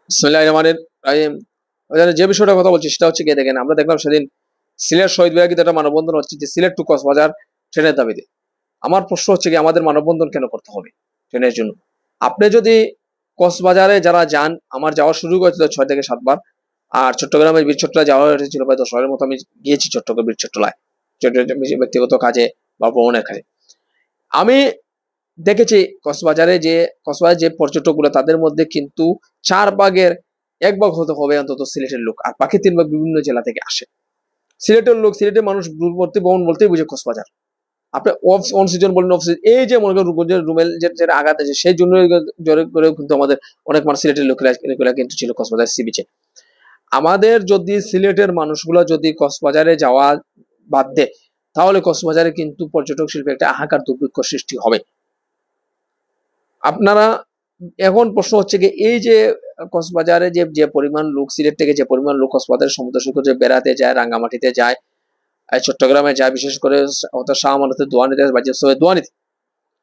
বিসমিল্লাহির রহমানির রহিম। যে বিষয়টার কথা বলছি সেটা হচ্ছে গিয়ে দেখেন, আমরা দেখলাম সেদিন সিলেট শহীদ বিভাগে কিন্তু একটা মানববন্ধন হচ্ছে যে সিলেট টু কক্সবাজার ট্রেনের দাবিতে। আমার প্রশ্ন হচ্ছে গিয়ে আমাদের মানববন্ধন কেন করতে হবে ট্রেনের জন্য? আপনি যদি কক্সবাজারে যারা যান, আমার যাওয়ার সুযোগ হয়েছিল ৬ থেকে ৭ বার। আর চট্টগ্রামের বীর চট্টলায় যাওয়া হয়েছিল প্রায় ১০ বারের মতো আমি গিয়েছি চট্টগ্রাম বীর চট্টলায়। ব্যক্তিগত কাজে বা ভ্রমণের কাজে। আমি দেখেছি কক্সবাজারে যে পর্যটকগুলো তাদের মধ্যে কিন্তু ৪ ভাগের ১ ভাগ হতে হবে অন্তত সিলেটের লোক। আর বাকি ৩ ভাগ বিভিন্ন জেলা থেকে আসে। সিলেটের লোক, সিলেটের মানুষ দূরবর্তী ভ্রমণ বলতেই বুঝে কক্সবাজার। আপনি অন সিজন বলেন, অফ সিজন এই যে মনে করেন রূপগঞ্জের রুমেল যেটা আঘাত আছে সেই জন্য জোরে করেও কিন্তু আমাদের অনেক মানুষ সিলেটের লোকেরা কিন্তু ছিল কক্সবাজার সি বিচে। আমাদের যদি সিলেটের মানুষগুলো যদি কক্সবাজারে যাওয়া বাদ দেয়, তাহলে কক্সবাজারে কিন্তু পর্যটক শিল্পে একটা হাহাকার দুর্ভিক্ষ সৃষ্টি হবে। আপনারা এখন প্রশ্ন হচ্ছে গিয়ে এই যে কক্সবাজারে যে পরিমাণ লোক, সিলেট থেকে যে পরিমাণ লোক কক্সবাজারের সমুদ্র সৈকতে বেড়াতে যায়, রাঙ্গামাটিতে যায়, চট্টগ্রামে যায়, বিশেষ করে শাহ আমানতে দোয়ানিতে বা দোয়ানিতে।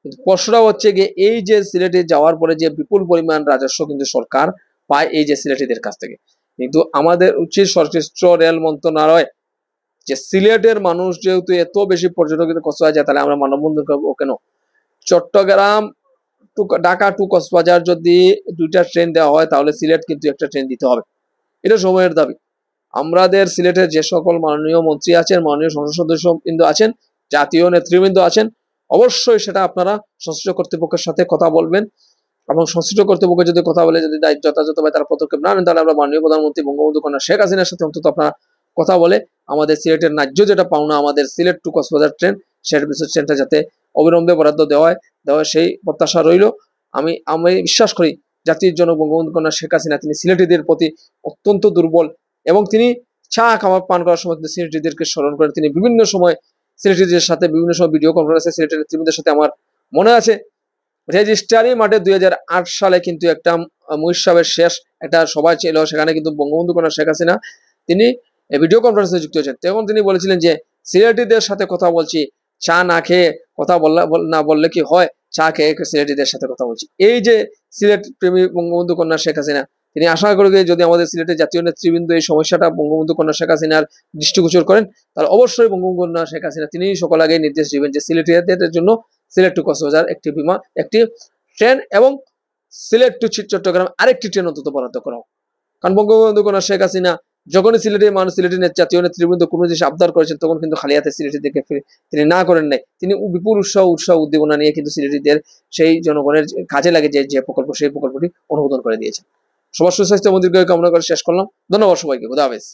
কিন্তু প্রশ্নটা হচ্ছে গিয়ে এই যে সিলেটে যাওয়ার পরে যে বিপুল পরিমাণ রাজস্ব কিন্তু সরকার পায় এই যে সিলেটিদের কাছ থেকে, কিন্তু আমাদের উচিত সংশ্লিষ্ট রেল মন্ত্রণালয় যে সিলেটের মানুষ যেহেতু এত বেশি পর্যটক কক্সবাজার যায়, তাহলে আমরা মানববন্ধন করবো কেন? চট্টগ্রাম ঢাকা টু কক্সবাজার যদি ২টা ট্রেন দেওয়া হয়, তাহলে সিলেট কিন্তু একটা ট্রেন দিতে হবে। এটা সময়ের দাবি। আমাদের সিলেটের যে সকল মাননীয় মন্ত্রী আছেন, মাননীয় সংসদ সদস্যবৃন্দ আছেন, জাতীয় নেতৃবৃন্দ আছেন, অবশ্যই সেটা আপনারা সংশ্লিষ্ট কর্তৃপক্ষের সাথে কথা বলবেন এবং সংশ্লিষ্ট কর্তৃপক্ষ যদি কথা বলে যদি যথাযথভাবে তারা পদক্ষেপ না নেন, তাহলে আমরা মাননীয় প্রধানমন্ত্রী বঙ্গবন্ধু কন্যা শেখ হাসিনার সাথে অন্তত আপনারা কথা বলে আমাদের সিলেটের ন্যায্য যেটা পাওনা, আমাদের সিলেট টু কক্সবাজার ট্রেন, সেটা ট্রেনটা যাতে অবিলম্বে বরাদ্দ দেওয়া হয় সেই প্রত্যাশা রইল। আমি বিশ্বাস করি জাতির জনক বঙ্গবন্ধু কন্যা শেখ হাসিনা তিনি সিলেটিদের প্রতি অত্যন্ত দুর্বল, এবং তিনি চা খাওয়া পান করার সময় কিন্তু সিলেটিদেরকে স্মরণ করেন। তিনি বিভিন্ন সময় সিলেটিদের সাথে বিভিন্ন সময় ভিডিও কনফারেন্সে সিলেটের নেতৃবৃন্দের সাথে আমার মনে আছে রেজিস্ট্রারি মাঠে ২০০৮ সালে কিন্তু একটা মুহির সাহেবের শেষ একটা সভা ছিল, সেখানে কিন্তু বঙ্গবন্ধু কন্যা শেখ হাসিনা তিনি ভিডিও কনফারেন্সে যুক্ত হয়েছেন। তখন তিনি বলেছিলেন যে সিলেটিদের সাথে কথা বলছি, চা না খেয়ে কথা না বললে কি হয়, চা খেয়ে সিলেটিদের সাথে কথা বলছি। এই যে সিলেট প্রেমী বঙ্গবন্ধু কন্যা শেখ হাসিনা, তিনি আশা করি যদি আমাদের সিলেটের জাতীয় নেতৃবৃন্দ এই সমস্যাটা বঙ্গবন্ধু কন্যা শেখ হাসিনার দৃষ্টিগোচর করেন, তাহলে অবশ্যই বঙ্গবন্ধু কন্যা শেখ হাসিনা তিনি সকল আগে নির্দেশ দিবেন যে সিলেটিয়াদের জন্য সিলেট টু কক্সবাজার একটি ট্রেন এবং সিলেট টু চট্টগ্রাম আরেকটি ট্রেন অন্তত বরাদ্দ করা হোক। কারণ বঙ্গবন্ধু কন্যা শেখ হাসিনা যখনই সিলেটের মানুষ, সিলেটের জাতীয় নেতৃবৃন্দ কোনো জিনিস আবদার করেছেন, তখন কিন্তু খালি হাতে সিলেটিদেরকে তিনি না করেন নাই। তিনি বিপুল উৎসাহ উদ্দীপনা নিয়ে কিন্তু সিলেটিদের সেই জনগণের কাজে লাগে যে প্রকল্প, সেই প্রকল্পটি অনুমোদন করে দিয়েছেন। সবার সুস্বাস্থ্য মন্দিরকে কামনা করে শেষ করলাম। ধন্যবাদ সবাইকে। খুদা হাফেজ।